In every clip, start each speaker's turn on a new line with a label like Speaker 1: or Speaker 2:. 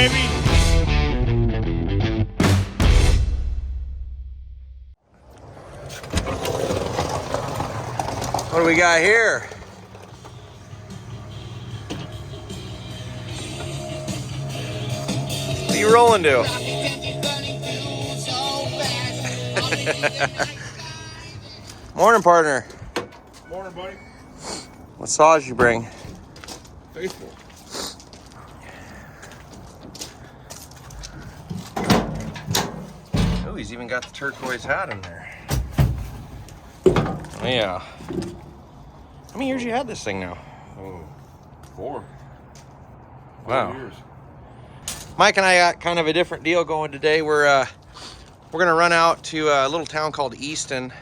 Speaker 1: baby.
Speaker 2: What do we got here? What are you rolling to? Morning, partner.
Speaker 1: Morning, buddy.
Speaker 2: What saws you bring?
Speaker 1: Faithful.
Speaker 2: Oh, he's even got the turquoise hat in there. Oh, yeah. How many years you had this thing now?
Speaker 1: Oh, 4.
Speaker 2: Wow.
Speaker 1: 4 years.
Speaker 2: Mike and I got kind of a different deal going today. We're gonna run out to a little town called Easton.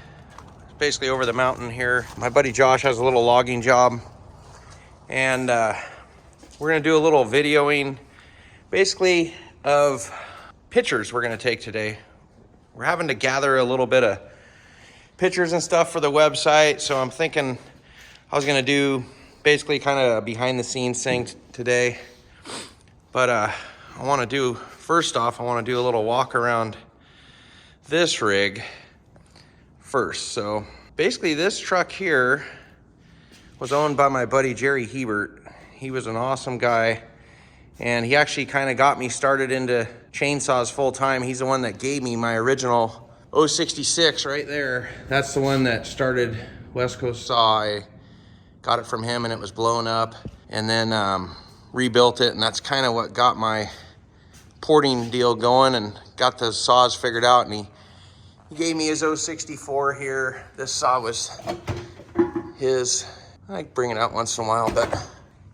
Speaker 2: It's basically over the mountain here. My buddy Josh has a little logging job, and we're gonna do a little videoing, basically of pictures we're gonna take today. We're having to gather a little bit of pictures and stuff for the website, so I'm thinking I was gonna do basically kind of a behind the scenes thing today. But I wanna do, first off, I wanna do a little walk around this rig first. So basically this truck here was owned by my buddy Jerry Hebert. He was an awesome guy, and he actually kind of got me started into chainsaws full time. He's the one that gave me my original 066 right there. That's the one that started West Coast Saw. I got it from him and it was blown up, and then rebuilt it, and that's kind of what got my porting deal going and got the saws figured out. And he gave me his 064 here. This saw was his. I bring it out once in a while, but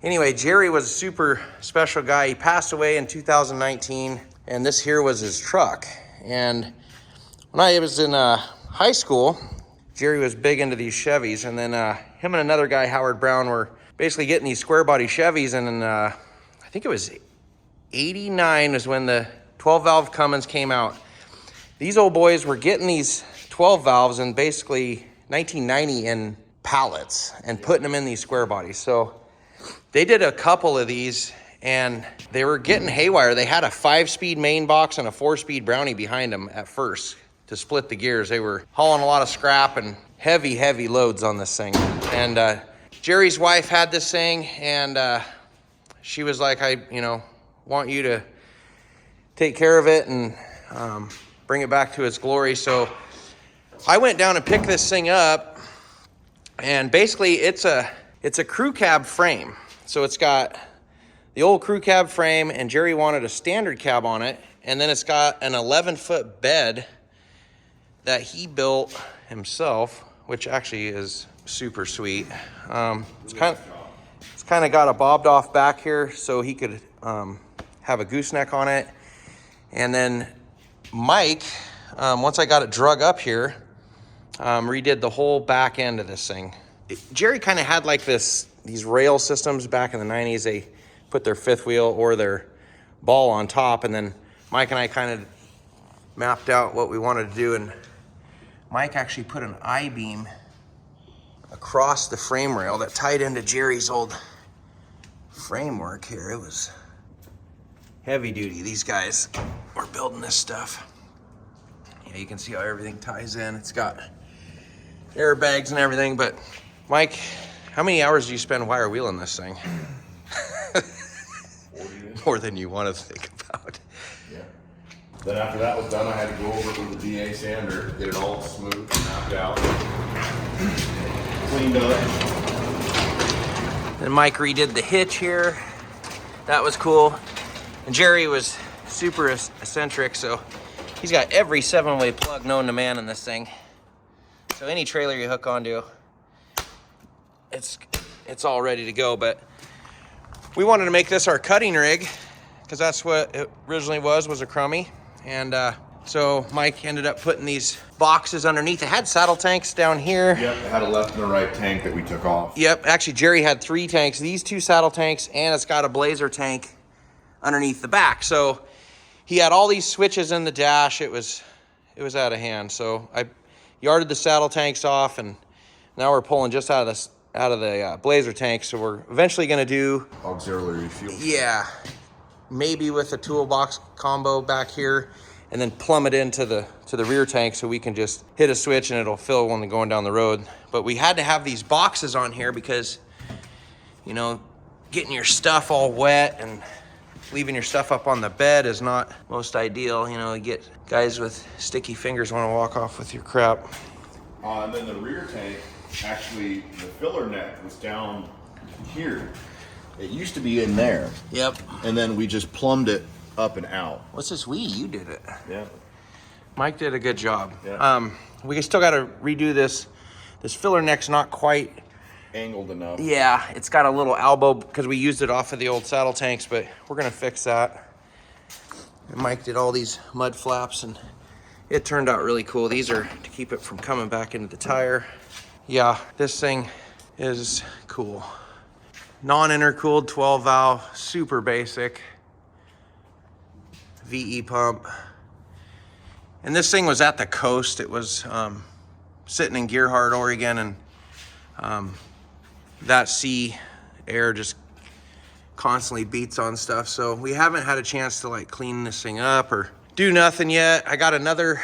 Speaker 2: anyway, Jerry was a super special guy. He passed away in 2019, and this here was his truck. And when I was in high school, Jerry was big into these Chevys, and then him and another guy, Howard Brown, were basically getting these square body Chevys, and then I think it was 89 is when the 12 valve Cummins came out. These old boys were getting these 12 valves in basically 1990 in pallets and putting them in these square bodies. So they did a couple of these and they were getting haywire. They had a 5-speed main box and a 4-speed Brownie behind them at first to split the gears. They were hauling a lot of scrap and heavy loads on this thing. And Jerry's wife had this thing, and she was like, I want you to take care of it and bring it back to its glory. So I went down and picked this thing up, and basically it's a crew cab frame. So it's got the old crew cab frame, and Jerry wanted a standard cab on it, and then it's got an 11-foot bed that he built himself, which actually is super sweet. It's kind of got a bobbed off back here so he could have a gooseneck on it. And then Mike, once I got it drug up here, redid the whole back end of this thing. Jerry kind of had like these rail systems back in the 90s. They put their fifth wheel or their ball on top, and then Mike and I kind of mapped out what we wanted to do, and Mike actually put an I-beam across the frame rail that tied into Jerry's old framework here. It was heavy duty. These guys were building this stuff. Yeah, you can see how everything ties in. It's got airbags and everything. But Mike, how many hours do you spend wire wheeling this thing? More than you want to think about.
Speaker 1: Yeah. Then after that was done, I had to go over it with the DA sander, get it all smooth, knocked out, cleaned up.
Speaker 2: Then Mike redid the hitch here. That was cool. And Jerry was super eccentric, so he's got every 7-way plug known to man in this thing. So any trailer you hook onto, it's all ready to go. But we wanted to make this our cutting rig, because that's what it originally was a crummy. And so Mike ended up putting these boxes underneath. It had saddle tanks down here.
Speaker 1: Yep, it had a left and a right tank that we took off.
Speaker 2: Yep, actually Jerry had 3 tanks, these 2 saddle tanks, and it's got a blazer tank underneath the back. So he had all these switches in the dash. It was out of hand. So I yarded the saddle tanks off, and now we're pulling just out of the blazer tank. So we're eventually going to do
Speaker 1: auxiliary fuel.
Speaker 2: Yeah, maybe with a toolbox combo back here, and then plumb it into the rear tank so we can just hit a switch and it'll fill when we're going down the road. But we had to have these boxes on here because, you know, getting your stuff all wet and leaving your stuff up on the bed is not most ideal. You know, you get guys with sticky fingers want to walk off with your crap.
Speaker 1: And then the rear tank, actually, the filler neck was down here. It used to be in there.
Speaker 2: Yep.
Speaker 1: And then we just plumbed it up and out.
Speaker 2: What's this? You did it.
Speaker 1: Yeah.
Speaker 2: Mike did a good job.
Speaker 1: Yeah.
Speaker 2: We still got to redo this. This filler neck's not quite
Speaker 1: Angled enough.
Speaker 2: Yeah, it's got a little elbow because we used it off of the old saddle tanks, but we're gonna fix that. And Mike did all these mud flaps and it turned out really cool. These are to keep it from coming back into the tire. Yeah, this thing is cool. Non-intercooled 12 valve, super basic. VE pump. And this thing was at the coast. It was sitting in Gearhart, Oregon, and that sea air just constantly beats on stuff. So we haven't had a chance to like clean this thing up or do nothing yet. I got another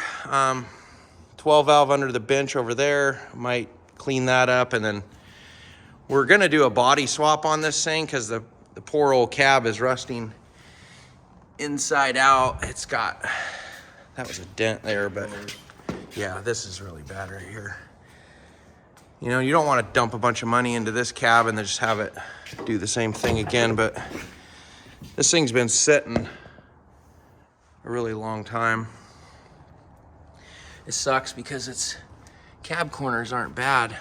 Speaker 2: 12 valve under the bench over there. Might clean that up, and then we're gonna do a body swap on this thing because the poor old cab is rusting inside out. It's got, that was a dent there, but yeah, this is really bad right here. You know, you don't want to dump a bunch of money into this cab and then just have it do the same thing again, but this thing's been sitting a really long time. It sucks because its cab corners aren't bad.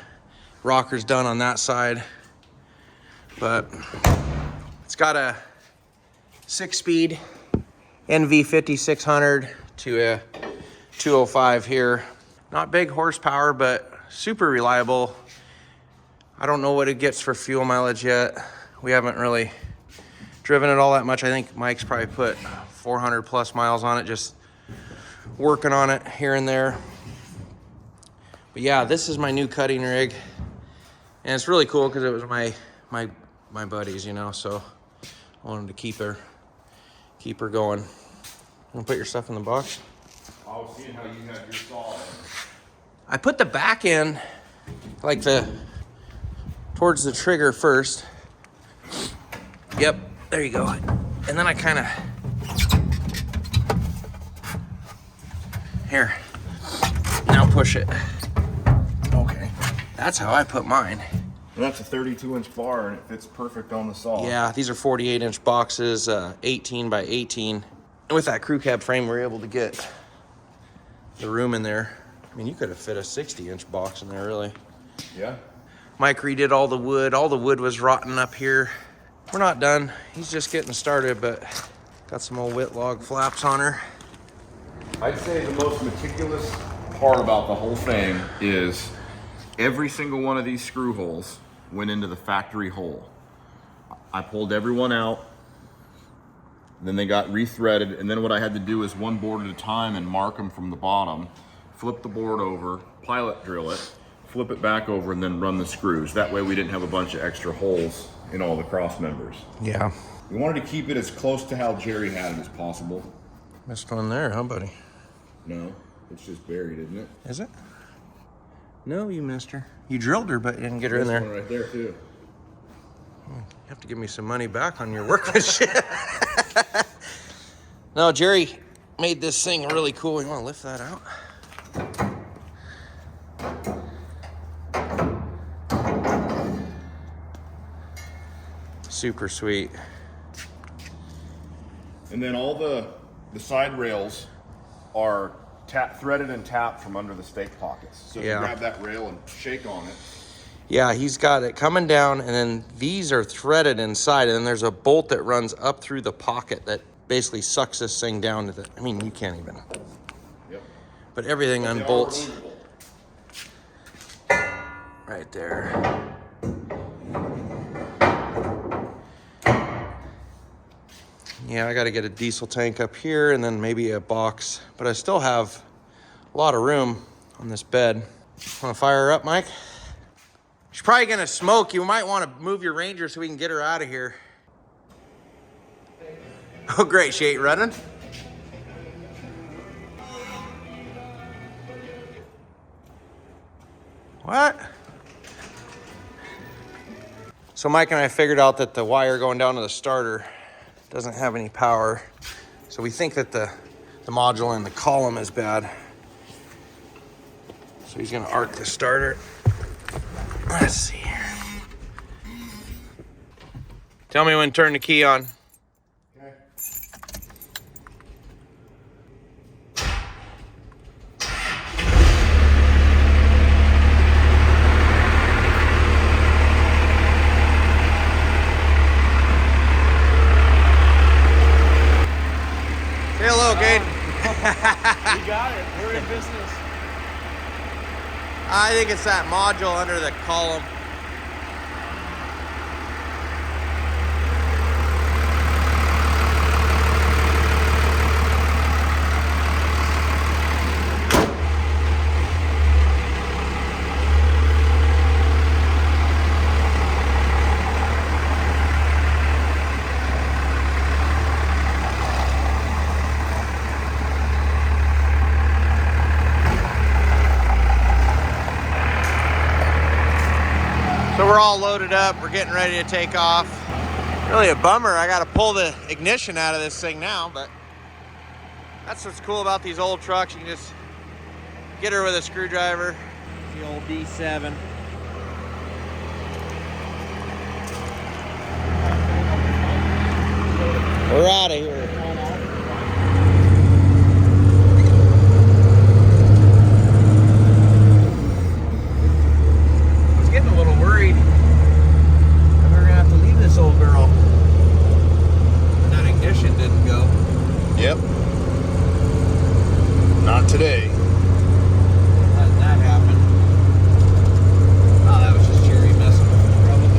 Speaker 2: Rocker's done on that side, but it's got a 6-speed NV 5600 to a 205 here. Not big horsepower, but super reliable. I don't know what it gets for fuel mileage yet. We haven't really driven it all that much. I think Mike's probably put 400 plus miles on it, just working on it here and there. But yeah, this is my new cutting rig, and it's really cool because it was my buddies, you know, so I wanted to keep her going. You want to put your stuff in the box?
Speaker 1: I was seeing how you had your saw in.
Speaker 2: I put the back end like towards the trigger first. Yep, there you go. And then I kind of, here, now push it. Okay, that's how I put mine.
Speaker 1: And that's a 32-inch bar, and it fits perfect on the saw.
Speaker 2: Yeah, these are 48-inch boxes, 18 by 18. And with that crew cab frame, we're able to get the room in there. I mean, you could have fit a 60-inch box in there, really.
Speaker 1: Yeah.
Speaker 2: Mike redid all the wood. All the wood was rotten up here. We're not done. He's just getting started, but got some old Whitlock flaps on her.
Speaker 1: I'd say the most meticulous part about the whole thing is every single one of these screw holes went into the factory hole. I pulled every one out, then they got re-threaded, and then what I had to do is one board at a time and mark them from the bottom, flip the board over, pilot drill it, flip it back over, and then run the screws. That way we didn't have a bunch of extra holes in all the cross members.
Speaker 2: Yeah.
Speaker 1: We wanted to keep it as close to how Jerry had it as possible.
Speaker 2: Missed one there, huh, buddy?
Speaker 1: No, it's just buried, isn't it?
Speaker 2: Is it? No, you missed her. You drilled her, but you didn't get her in there.
Speaker 1: This one right there, too.
Speaker 2: You have to give me some money back on your workmanship. No, Jerry made this thing really cool. You want to lift that out? Super sweet.
Speaker 1: And then all the side rails are threaded and tapped from under the stake pockets. So
Speaker 2: Yeah.
Speaker 1: you grab that rail and shake on it.
Speaker 2: Yeah, he's got it coming down, and then these are threaded inside, and then there's a bolt that runs up through the pocket that basically sucks this thing down to the, I mean, you can't even.
Speaker 1: Yep.
Speaker 2: But everything
Speaker 1: But they are
Speaker 2: unbolts
Speaker 1: removable.
Speaker 2: right there. Yeah, I got to get a diesel tank up here and then maybe a box, but I still have a lot of room on this bed. Want to fire her up, Mike? She's probably going to smoke. You might want to move your Ranger so we can get her out of here. Oh, great. She ain't running? What? So Mike and I figured out that the wire going down to the starter doesn't have any power. So we think that the module in the column is bad. So he's gonna arc the starter. Let's see here. Tell me when to turn the key on.
Speaker 1: Okay.
Speaker 2: Say hello, Kate.
Speaker 3: You got it. We're in business.
Speaker 2: I think it's that module under the column. So we're all loaded up. We're getting ready to take off. Really a bummer. I got to pull the ignition out of this thing now, but that's what's cool about these old trucks. You can just get her with a screwdriver.
Speaker 3: The old D7.
Speaker 2: We're out of here. I was getting a little worried that we were gonna have to leave this old girl. And that ignition didn't go.
Speaker 1: Yep. Not today.
Speaker 2: How did that happen? Oh, that was just Jerry messing with me, probably.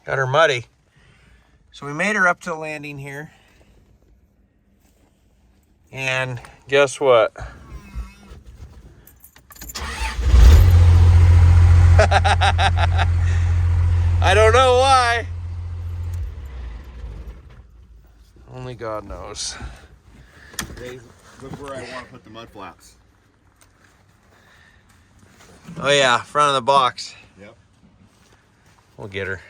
Speaker 2: Got her muddy. So we made her up to the landing here. And guess what? I don't know why. Only God knows.
Speaker 1: Look where I want to put the mud flaps.
Speaker 2: Oh yeah, front of the box.
Speaker 1: Yep.
Speaker 2: We'll get her.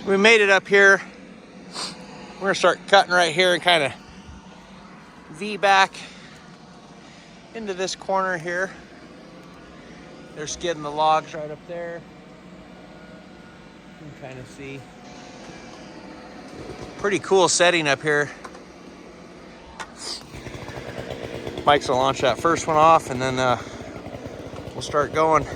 Speaker 2: We made it up here. We're gonna start cutting right here and kind of V back into this corner here. They're skidding the logs right up there. You can kind of see. Pretty cool setting up here. Mike's gonna launch that first one off and then we'll start going.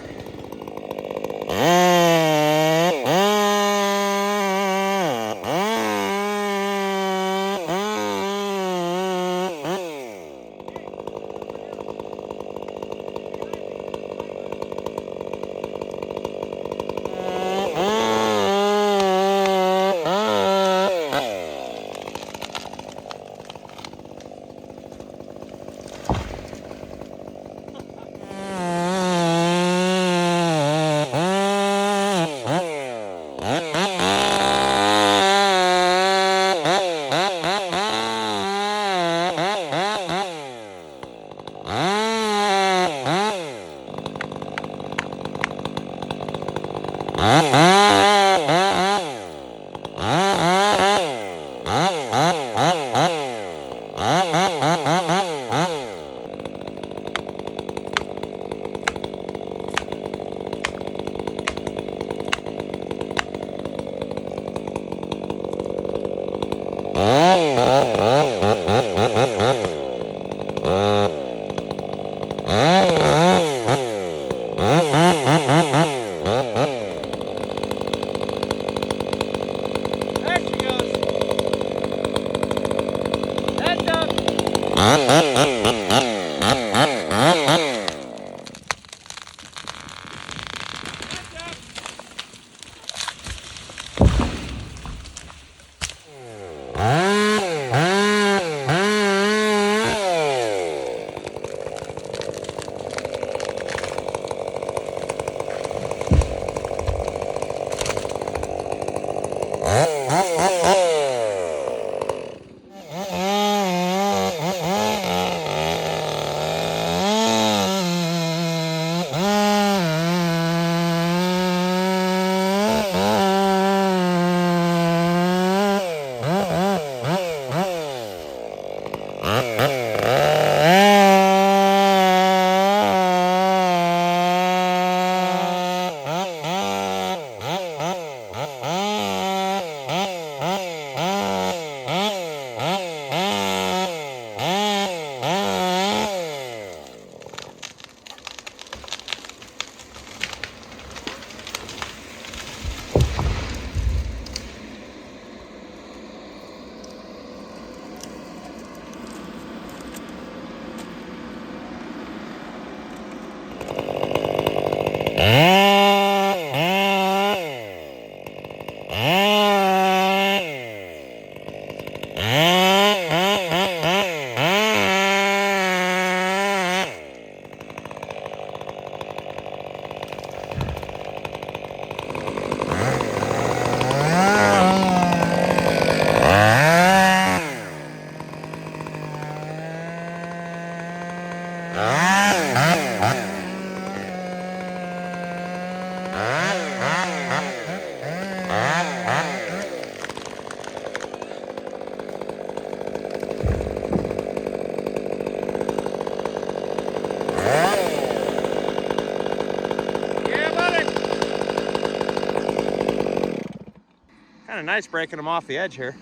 Speaker 2: Kind of nice breaking them off the edge here.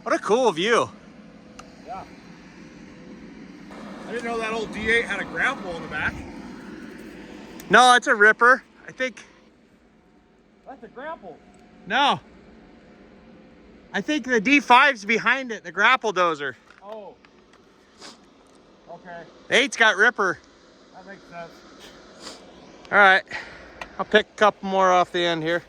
Speaker 2: What a cool view.
Speaker 3: Yeah. I didn't know that old D8 had a grapple in the back.
Speaker 2: No, it's a ripper. I think.
Speaker 3: That's a grapple.
Speaker 2: No. I think the D5's behind it, the grapple dozer.
Speaker 3: Oh. Okay.
Speaker 2: The 8's got ripper.
Speaker 3: That makes sense.
Speaker 2: All right. I'll pick a couple more off the end here.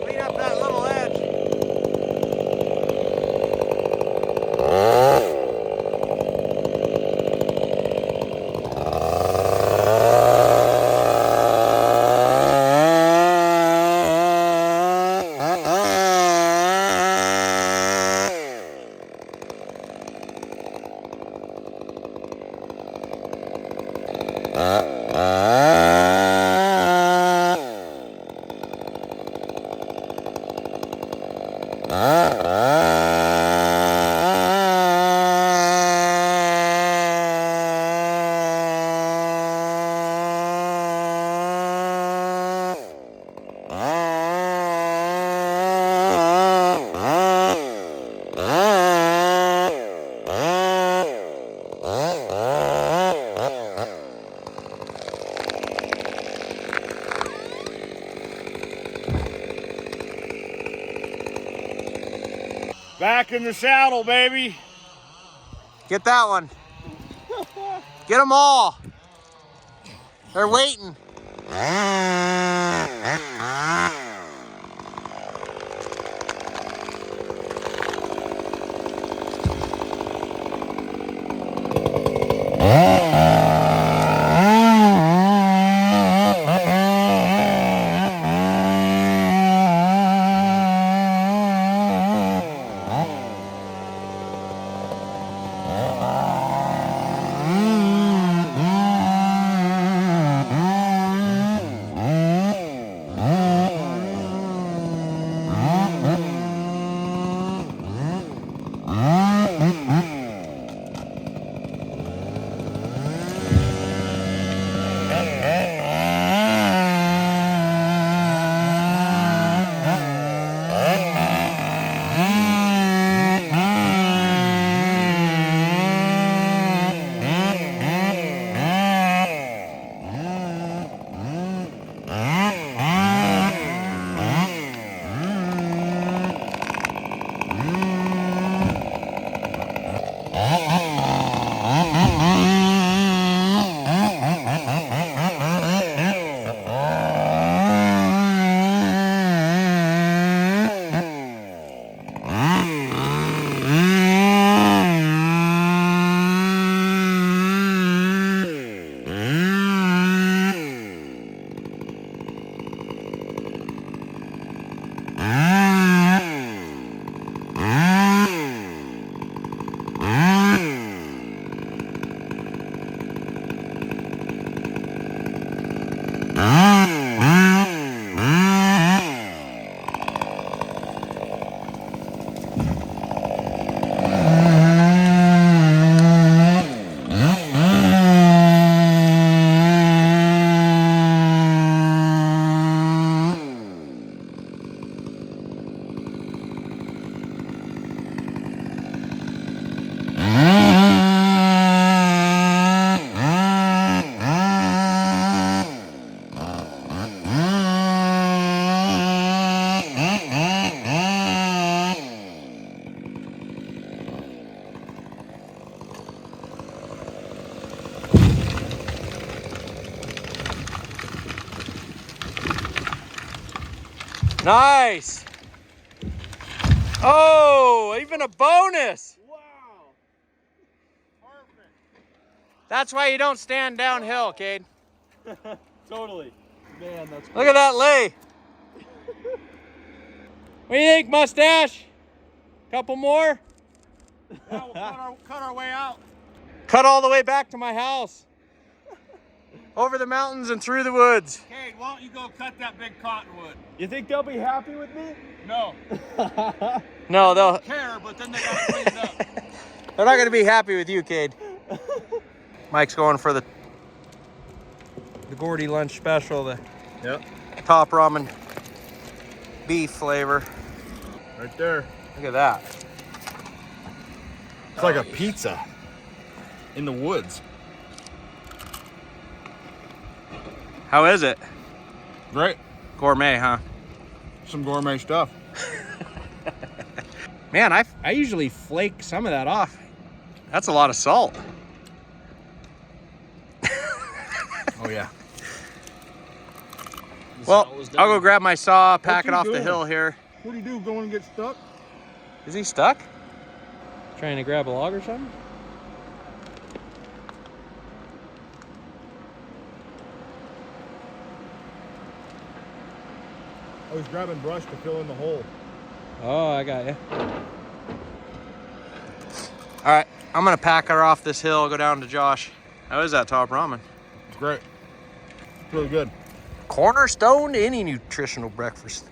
Speaker 2: Clean up that little edge.
Speaker 3: Back in the saddle, baby.
Speaker 2: Get that one. Get them all. They're waiting. Nice. Oh, even a bonus.
Speaker 3: Wow. Perfect.
Speaker 2: That's why you don't stand downhill, Cade.
Speaker 3: Totally. Man, that's
Speaker 2: Look at that lay. What do you think, mustache? Couple more?
Speaker 3: Yeah, we'll cut our way out.
Speaker 2: Cut all the way back to my house. Over the mountains and through the woods.
Speaker 3: Cade, why don't you go cut that big cottonwood? You think they'll be happy with me? No.
Speaker 2: No, they'll.
Speaker 3: Care, but then they gotta clean it up.
Speaker 2: They're not gonna be happy with you, Cade. Mike's going for the Gordy lunch special, the top ramen beef flavor.
Speaker 3: Right there.
Speaker 2: Look at that.
Speaker 1: It's like a pizza in the woods.
Speaker 2: How is it?
Speaker 1: Great.
Speaker 2: Gourmet, huh?
Speaker 1: Some gourmet stuff.
Speaker 2: Man, I usually flake some of that off. That's a lot of salt.
Speaker 1: Oh yeah.
Speaker 2: Well, I'll go grab my saw, pack
Speaker 3: you
Speaker 2: it off the
Speaker 3: doing?
Speaker 2: hill here.
Speaker 3: What do you do? Go and get stuck?
Speaker 2: Is he stuck? Trying to grab a log or something?
Speaker 3: I was grabbing brush to fill in the hole.
Speaker 2: Oh, I got you. All right, I'm gonna pack her off this hill, go down to Josh. How is that top ramen?
Speaker 1: It's great. It's really good.
Speaker 2: Cornerstone to any nutritional breakfast.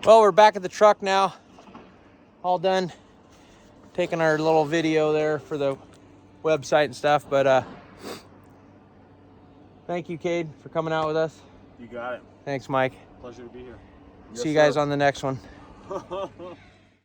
Speaker 2: Well, we're back at the truck now, all done. Taking our little video there for the website and stuff, but thank you, Cade, for coming out with us.
Speaker 3: You got it.
Speaker 2: Thanks, Mike.
Speaker 3: Pleasure to be here.
Speaker 2: See you guys on the next one.